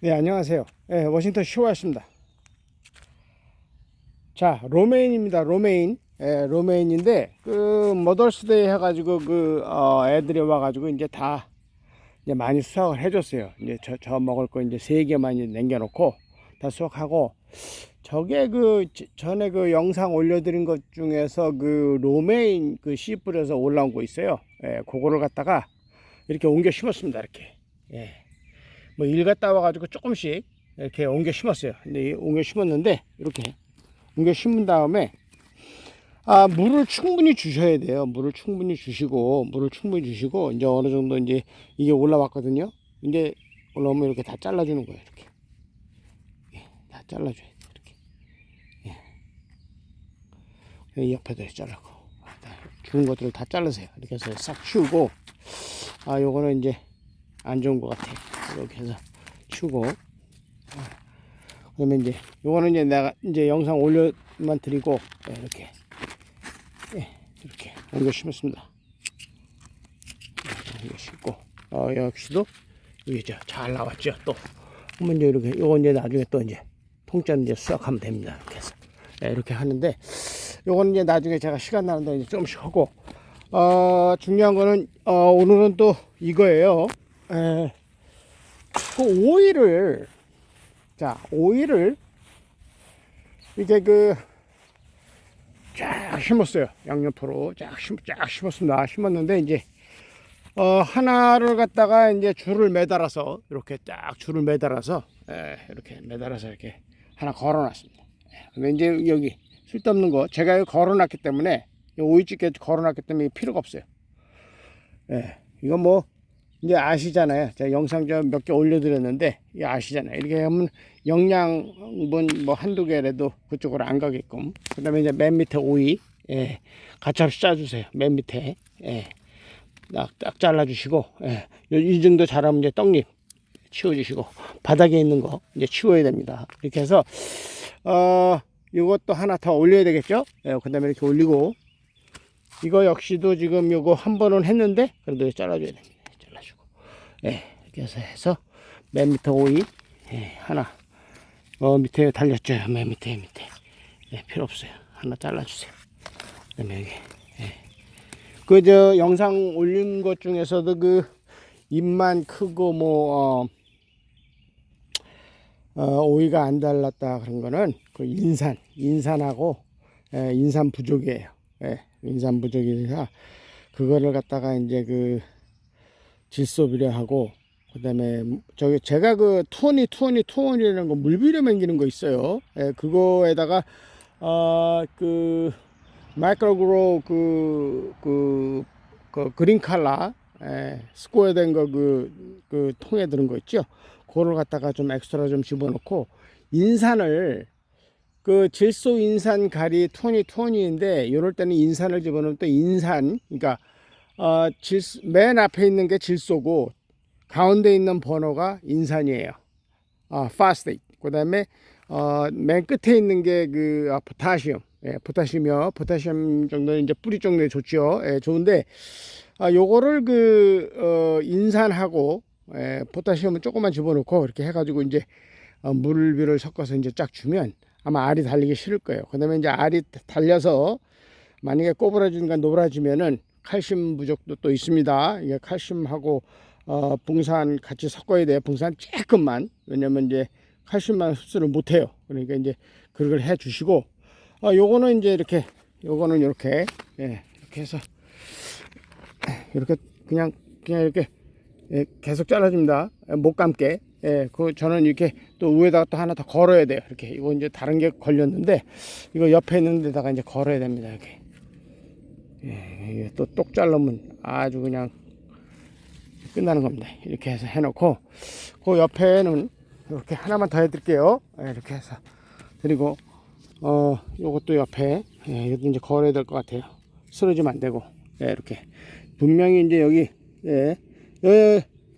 네, 안녕하세요. 네, 워싱턴 쇼였습니다. 자, 로메인입니다. 로메인. 로메인인데, 머더스데이 해가지고, 애들이 와가지고, 이제 다, 이제 많이 수확을 해줬어요. 이제 저 먹을 거 이제 3개만 이제 남겨놓고, 다 수확하고, 저게 전에 영상 올려드린 것 중에서 로메인 씨 뿌려서 올라온 거 있어요. 그거를 갖다가 이렇게 옮겨 심었습니다. 이렇게. 뭐 일 갔다 와가지고 조금씩 이렇게 옮겨 심었어요. 근데 옮겨 심었는데 이렇게 옮겨 심은 다음에 물을 충분히 주셔야 돼요. 물을 충분히 주시고 이제 어느 정도 이제 이게 올라왔거든요. 이제 올라오면 이렇게 다 잘라주는 거예요. 이렇게 다 잘라줘야 돼. 이렇게 이 옆에도 잘라고 죽은 것들을 다 잘라세요. 이렇게 해서 싹 치우고 요거는 이제 안 좋은 것 같아요. 이렇게 해서 치우고 그러면 이제 요거는 이제 내가 이제 영상 올려만 드리고 이렇게 이렇게 옮겨 심었습니다. 옮겨 심고 역시도 이게 잘 나왔죠. 또 그러면 이제 이렇게 요거 이제 나중에 또 이제 통째로 이제 수확하면 됩니다. 이렇게 해서 이렇게 하는데 요거는 이제 나중에 제가 시간 나는데 이제 조금씩 하고 중요한 거는 오늘은 또 이거예요. 오이를 이게 쫙 심었어요. 양옆으로 쫙 심었습니다. 심었는데 이제 하나를 갖다가 이제 줄을 매달아서 이렇게 쫙 줄을 매달아서 이렇게 매달아서 이렇게 하나 걸어놨습니다. 근데 이제 여기 쓸데없는 거 제가 여기 걸어놨기 때문에 오이집게 걸어놨기 때문에 필요가 없어요. 이건 뭐 이제 아시잖아요. 제가 영상 좀 몇 개 올려드렸는데 아시잖아요. 이렇게 하면 영양분 뭐 한두 개라도 그쪽으로 안 가게끔. 그 다음에 이제 맨 밑에 오이 가차없이 짜주세요. 맨 밑에 딱 잘라주시고 이 정도 자라면 이제 떡잎 치워주시고 바닥에 있는 거 이제 치워야 됩니다. 이렇게 해서 이것도 하나 더 올려야 되겠죠. 그 다음에 이렇게 올리고 이거 역시도 지금 요거 한 번은 했는데 그래도 잘라줘야 됩니다. 잘라주고 이렇게 해서 맨 밑에 오이 하나 밑에 달렸죠. 맨 밑에 필요 없어요. 하나 잘라주세요. 그 다음에 여기 영상 올린 것 중에서도 잎만 크고 뭐 오이가 안 달랐다 그런 거는 인산하고 인산 부족이에요. 인산 부족이라 그거를 갖다가 이제 질소비료하고 그다음에 제가 투원이라는 거 물비료 맹기는 거 있어요. 그거에다가 마이크로그로 그린 칼라 스코어 된 거 통에 들은 거 있죠. 그거를 갖다가 좀 엑스트라 좀 집어넣고 인산을 질소 인산 가리 투원이인데 이럴 때는 인산을 집어넣으면 또 인산 그러니까 맨 앞에 있는 게 질소고 가운데 있는 번호가 인산이에요. 파스테이트. 그다음에 맨 끝에 있는 게 포타시움. 포타시움이요. 포타시움 정도는 이제 뿌리 정도에 좋죠. 좋은데 요거를 인산하고 포타시움을 조금만 집어넣고 이렇게 해가지고 이제 물비를 섞어서 이제 쫙 주면 아마 알이 달리기 싫을 거예요. 그다음에 이제 알이 달려서 만약에 꼬부라지는가 노라지면은 칼슘 부족도 또 있습니다. 이게 칼슘하고 붕산 같이 섞어야 돼요. 붕산 조금만. 왜냐면 이제 칼슘만 흡수를 못 해요. 그러니까 이제 그걸 해 주시고 요거는 이제 요거는 이렇게 이렇게 해서 이렇게 그냥 이렇게 계속 잘라줍니다. 못 감게. 저는 이렇게 또 위에다가 또 하나 더 걸어야 돼요. 이렇게 이거 이제 다른 게 걸렸는데 이거 옆에 있는 데다가 이제 걸어야 됩니다. 이렇게. 이게 또 똑 자르면 아주 그냥 끝나는 겁니다. 이렇게 해서 해놓고 그 옆에는 이렇게 하나만 더 해드릴게요. 이렇게 해서 드리고 요것도 옆에 이것도 이제 걸어야 될 것 같아요. 쓰러지면 안 되고 이렇게 분명히 이제 여기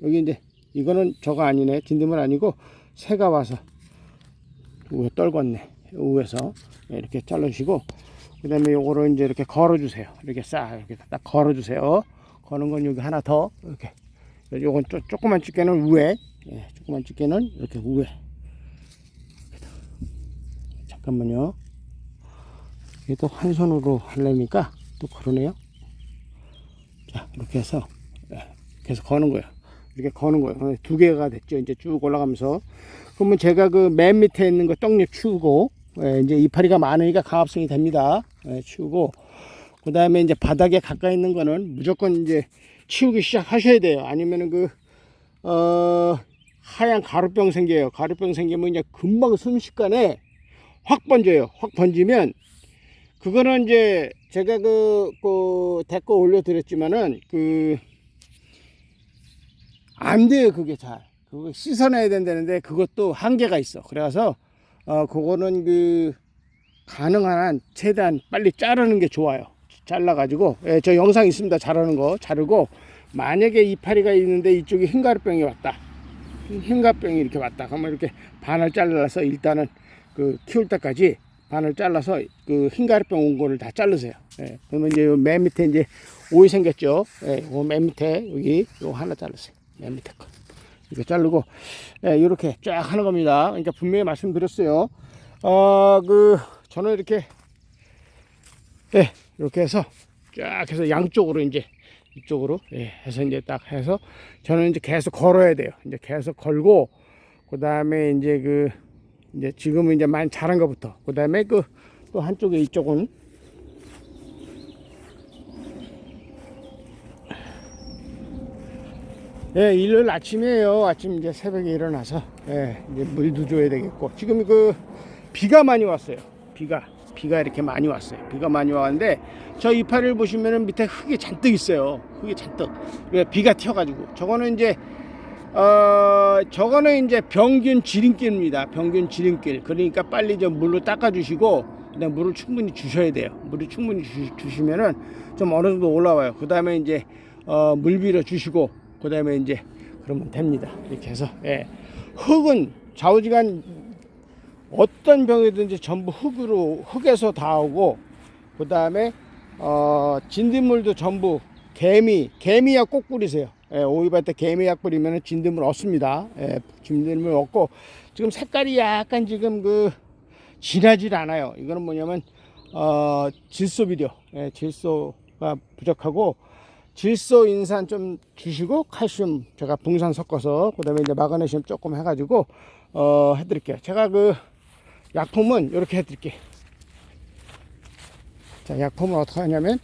여기 이제 이거는 저거 아니네. 진드문 아니고 새가 와서 위에 떨궜네. 위에서 이렇게 잘라주시고 그 다음에 요거를 이제 이렇게 걸어주세요. 이렇게 싹 이렇게 딱 걸어주세요. 거는 건 여기 하나 더 이렇게 요건 조그만 집게는 위에 예, 조그만 집게는 이렇게 위에. 잠깐만요. 이게 또 한 손으로 하려니까 또 그러네요. 자, 이렇게 해서 계속 거는 거예요. 이렇게 거는 거예요. 두 개가 됐죠. 이제 쭉 올라가면서. 그러면 제가 그 맨 밑에 있는 거 떡잎 치우고, 이제 이파리가 많으니까 강압성이 됩니다. 치우고, 그 다음에 이제 바닥에 가까이 있는 거는 무조건 이제 치우기 시작하셔야 돼요. 아니면은 하얀 가루병 생겨요. 가루병 생기면 이제 금방 순식간에 확 번져요. 확 번지면, 그거는 이제 제가 댓글 올려드렸지만은, 안 돼요. 그게 잘. 그거 씻어내야 된다는데 그것도 한계가 있어. 그래서, 그거는 가능한 한 최대한 빨리 자르는 게 좋아요. 잘라가지고, 저 영상 있습니다. 자르는 거. 자르고, 만약에 이파리가 있는데 이쪽에 흰가루병이 왔다. 흰가루병이 이렇게 왔다. 그러면 이렇게 반을 잘라서 일단은 키울 때까지 반을 잘라서 흰가루병 온 거를 다 자르세요. 그러면 이제 맨 밑에 이제 오이 생겼죠. 맨 밑에 여기 요 하나 자르세요. 맨 밑에 거. 이렇게 자르고, 이렇게 쫙 하는 겁니다. 그러니까 분명히 말씀드렸어요. 저는 이렇게, 이렇게 해서 쫙 해서 양쪽으로 이제 이쪽으로 해서 이제 딱 해서 저는 이제 계속 걸어야 돼요. 이제 계속 걸고, 그 다음에 이제 이제 지금은 이제 많이 자란 것부터, 그 다음에 또 한쪽에 이쪽은 일요일 아침이에요. 아침 이제 새벽에 일어나서 이제 물도 줘야 되겠고, 지금 비가 많이 왔어요. 비가 이렇게 많이 왔어요. 비가 많이 왔는데 저 이파리를 보시면은 밑에 흙이 잔뜩 있어요. 흙이 잔뜩. 왜? 비가 튀어가지고. 저거는 이제 병균 지름길입니다. 병균 지름길. 그러니까 빨리 좀 물로 닦아주시고, 그다음 물을 충분히 주셔야 돼요. 물을 충분히 주시면은 좀 어느 정도 올라와요. 그 다음에 이제 물 빌어 주시고, 그 다음에 이제 그러면 됩니다. 이렇게 해서 흙은 좌우지간 어떤 병이든지 전부 흙에서 다 오고, 그 다음에 진딧물도 전부 개미약 꼭 뿌리세요. 오이밭에 개미약 뿌리면 진딧물 얻습니다. 진딧물 얻고, 지금 색깔이 약간 지금 진하질 않아요. 이거는 뭐냐면 질소 비료, 질소가 부족하고, 질소 인산 좀 주시고, 칼슘 제가 붕산 섞어서, 그 다음에 이제 마그네슘 조금 해가지고 해드릴게요. 제가 약품은 이렇게 해드릴게요. 자, 약품은 어떻게 하냐면,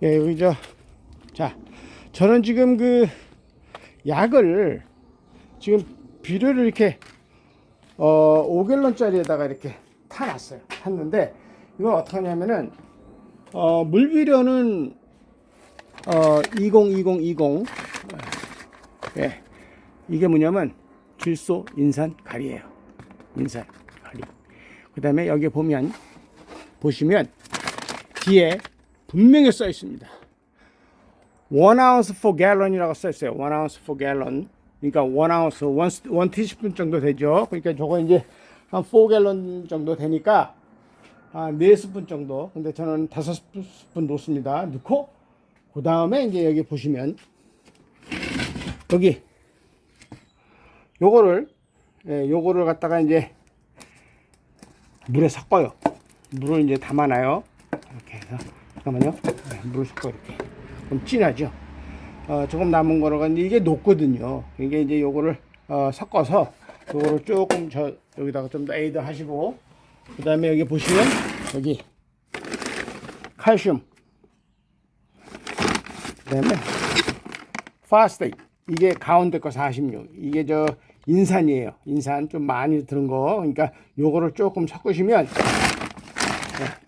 여기 자, 저는 지금 약을 지금 비료를 이렇게 5갤런짜리에다가 이렇게 타놨어요. 탔는데 이걸 어떻게 하냐면은 물비료는 20 이게 뭐냐면 질소 인산 가리예요. 인산 가리. 그 다음에 여기 보시면 뒤에 분명히 써 있습니다. 1 ounce for gallon이라고 써 있어요. 1 ounce for gallon. 그러니까 1 ounce, 1 티스푼 정도 되죠. 그러니까 저거 이제 한 4갤런 정도 되니까 한 4스푼 정도. 근데 저는 5스푼 놓습니다. 넣고, 그 다음에 이제 여기 보시면 여기 요거를 갖다가 이제 물에 섞어요. 물을 이제 담아놔요. 이렇게 해서, 잠깐만요. 물을 섞어 이렇게. 그럼 진하죠. 조금 남은 거라가 이게 녹거든요. 이게 이제 요거를 섞어서 요거를 조금 여기다가 좀 더 에이드 하시고, 그 다음에 여기 보시면 여기 칼슘, 그 다음에 파스테이트, 이게 가운데 거 46, 이게 인산이에요. 인산 좀 많이 들은 거. 그러니까 요거를 조금 섞으시면,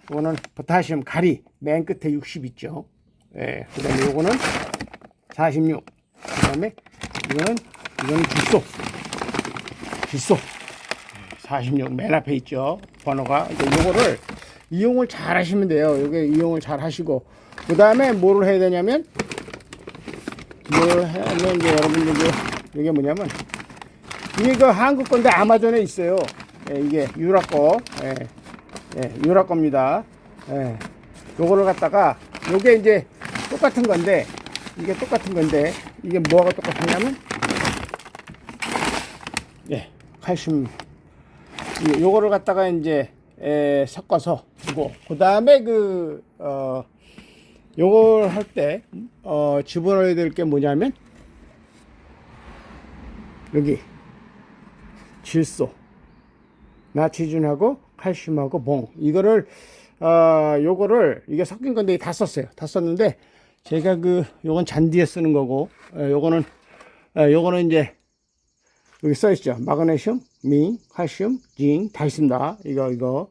이거는 포타시움 가리 맨 끝에 60 있죠. 그 다음에 요거는 46. 그 다음에 이거는 질소 46 맨 앞에 있죠. 번호가. 요거를 이용을 잘 하시면 돼요. 요게 이용을 잘 하시고, 그 다음에 뭐를 해야 되냐면, 이제 여러분들 이게 뭐냐면, 이게 한국 건데 아마존에 있어요. 이게 유라 거. 예, 유라 겁니다. 예, 요거를 갖다가 요게 이제 똑같은 건데 이게 똑같은 건데 이게 뭐가 똑같냐면 예, 칼슘 요거를 갖다가 이제 섞어서 주고 그 다음에 요걸 할 때 집어넣어야 될 게 뭐냐면 여기 질소 나트륨하고 칼슘하고 봉 이거를 요거를 이게 섞인 건데 다 썼어요. 다 썼는데 제가 요건 잔디에 쓰는 거고 요거는 이제 여기 써 있죠. 마그네슘, 민, 칼슘, 진 다 있습니다. 이거.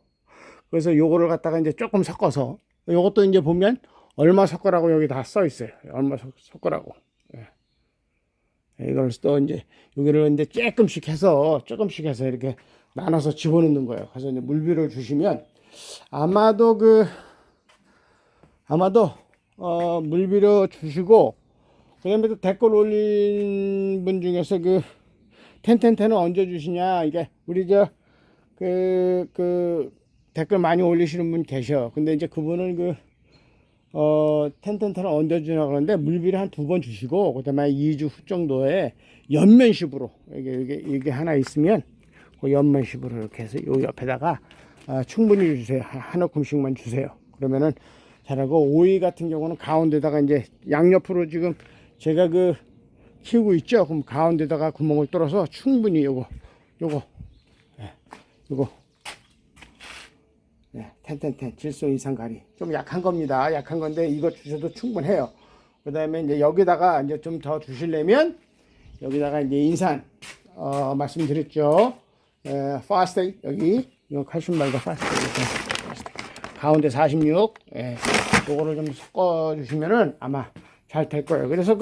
그래서 요거를 갖다가 이제 조금 섞어서 요것도 이제 보면 얼마 섞으라고 여기 다 써 있어요. 얼마 섞으라고. 예. 이걸 또 이제 여기를 이제 조금씩 해서 이렇게 나눠서 집어넣는 거예요. 그래서 이제 물비를 주시면 아마도 물비를 주시고 그다음에 또 댓글 올린 분 중에서 텐텐텐은 언제 주시냐 이게 우리 댓글 많이 올리시는 분 계셔. 근데 이제 그분은 텐텐텐은 언제 주냐 그러는데 물비를 한 2번 주시고 그다음에 2주 후 정도에 연면식으로 이게 하나 있으면 그 연면식으로 이렇게 해서 요 옆에다가 충분히 주세요. 한 움큼씩만 주세요. 그러면은 잘하고 오이 같은 경우는 가운데다가 이제 양옆으로 지금 제가 키우고 있죠. 그럼 가운데다가 구멍을 뚫어서 충분히 요거 텐텐텐 질소 인산가리 좀 약한 겁니다. 약한 건데 이거 주셔도 충분해요. 그 다음에 이제 여기다가 이제 좀 더 주시려면 여기다가 이제 인산 말씀드렸죠. 파스텍 여기 이거 칼슘 말고 파스텍 가운데 46 요거를 좀 섞어 주시면은 아마 잘 될 거예요. 그래서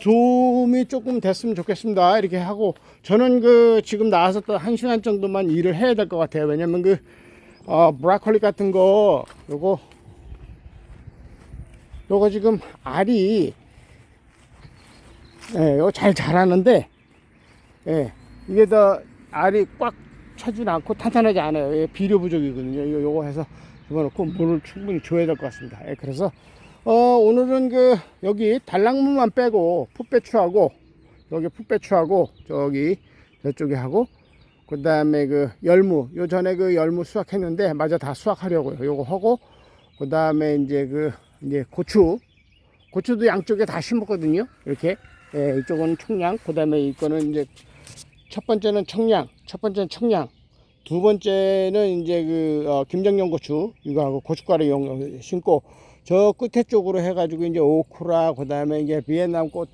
도움이 조금 됐으면 좋겠습니다. 이렇게 하고 저는 지금 나와서 또 1시간 정도만 일을 해야 될 것 같아요. 왜냐면 브로콜리 같은 거 요거 지금 알이 요거 잘 자라는데 이게 더 알이 꽉 차진 않고 탄탄하지 않아요. 비료 부족이거든요. 요거 해서 집어넣고 물을 충분히 줘야 될 것 같습니다. 그래서 오늘은 여기 달랑무만 빼고 풋배추하고 여기 풋배추하고 저쪽에 하고 그 다음에 열무 요 전에 열무 수확했는데 마저 다 수확하려고요. 요거 하고 그 다음에 이제 이제 고추도 양쪽에 다 심었거든요. 이렇게 이쪽은 청양 그 다음에 이거는 이제 첫 번째는 청양 두 번째는 이제 김정령 고추 이거하고 고춧가루 심고 저 끝에 쪽으로 해가지고 이제 오크라 그 다음에 이제 비엔남 꽃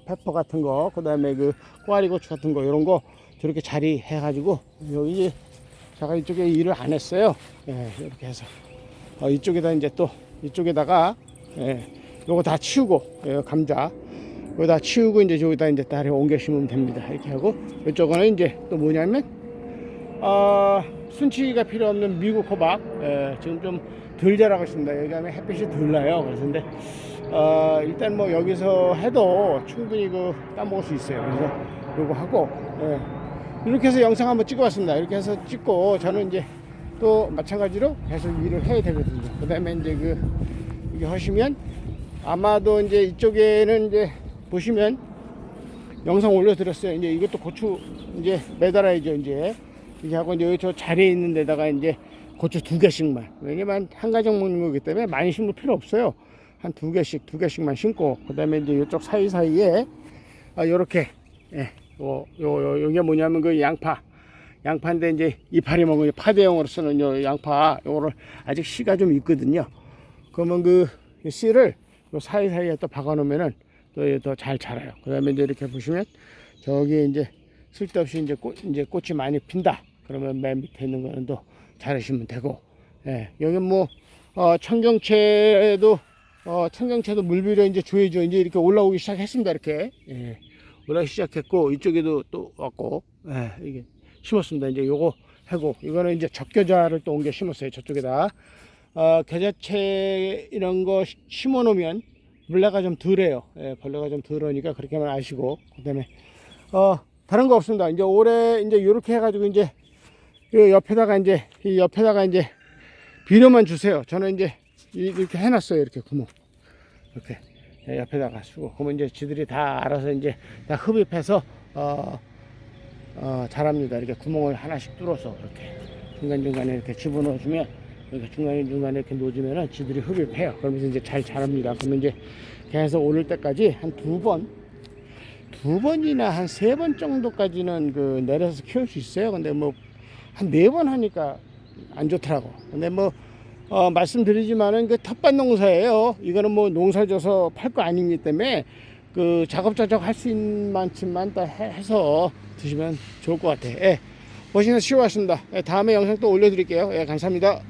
페퍼 같은 거 그 다음에 꼬아리 고추 같은 거 이런 거 저렇게 자리 해가지고 여기 제가 이쪽에 일을 안 했어요. 이렇게 해서 이쪽에다 이제 또 이쪽에다가 요거 다 치우고 감자 이거 다 치우고 이제 저기다 이제 다리 옮겨 심으면 됩니다. 이렇게 하고 이쪽은 이제 또 뭐냐면 순치가 필요 없는 미국 호박 지금 좀 덜 자라고 있습니다. 여기 가면 햇빛이 덜 나요. 그래서 근데 일단 뭐 여기서 해도 충분히 따먹을 수 있어요. 그래서 요거 하고 이렇게 해서 영상 한번 찍어봤습니다. 이렇게 해서 찍고 저는 이제 또 마찬가지로 계속 일을 해야 되거든요. 그 다음에 이제 이게 하시면 아마도 이제 이쪽에는 이제 보시면 영상 올려드렸어요. 이제 이것도 고추 이제 매달아야죠. 이제 이렇게 하고 이제 여기 저 자리에 있는 데다가 이제 고추 2개씩만 왜냐면 한 가정 먹는 거기 때문에 많이 심을 필요 없어요. 한 2개씩만 심고 그 다음에 이제 이쪽 사이사이에 요렇게 요게 뭐냐면 양파인데 이제 이파리 먹은 파대용으로 쓰는 요 양파 요거를 아직 씨가 좀 있거든요. 그러면 씨를 요 사이사이에 또 박아 놓으면은 또 더 잘 자라요. 그 다음에 이제 이렇게 보시면 저기에 이제 쓸데없이 이제 꽃이 많이 핀다. 그러면 맨 밑에 있는 거는 또 자르시면 되고, 여기 뭐, 청경채도 물비료 이제 줘야죠. 이제 이렇게 올라오기 시작했습니다. 이렇게. 올라오기 시작했고, 이쪽에도 또 왔고, 이게 심었습니다. 이제 요거 하고, 이거는 이제 적겨자를 또 옮겨 심었어요. 저쪽에다. 겨자채 이런 거 심어 놓으면 벌레가 좀 덜해요. 벌레가 좀 덜하니까 그렇게만 아시고, 그 다음에, 다른 거 없습니다. 이제 올해 이제 요렇게 해가지고 이제 이 옆에다가 이제 비료만 주세요. 저는 이제 이렇게 해놨어요. 이렇게 구멍. 이렇게 옆에다가 쓰고. 그러면 이제 지들이 다 알아서 이제 다 흡입해서, 자랍니다. 이렇게 구멍을 하나씩 뚫어서 이렇게 중간중간에 이렇게 집어넣어주면, 이렇게 중간중간에 이렇게 놓아주면은 지들이 흡입해요. 그러면서 이제 잘 자랍니다. 그러면 이제 계속 오를 때까지 한 두 번이나 한 세 번 정도까지는 그 내려서 키울 수 있어요. 근데 뭐 한 네 번 하니까 안 좋더라고. 근데 뭐 말씀드리지만은 그 텃밭 농사예요. 이거는 뭐 농사져서 팔 거 아니기 때문에 그 작업자적 할 수 있는 만큼만 다 해서 드시면 좋을 것 같아. 예. 멋있는 시호하십니다. 예, 다음에 영상 또 올려드릴게요. 예, 감사합니다.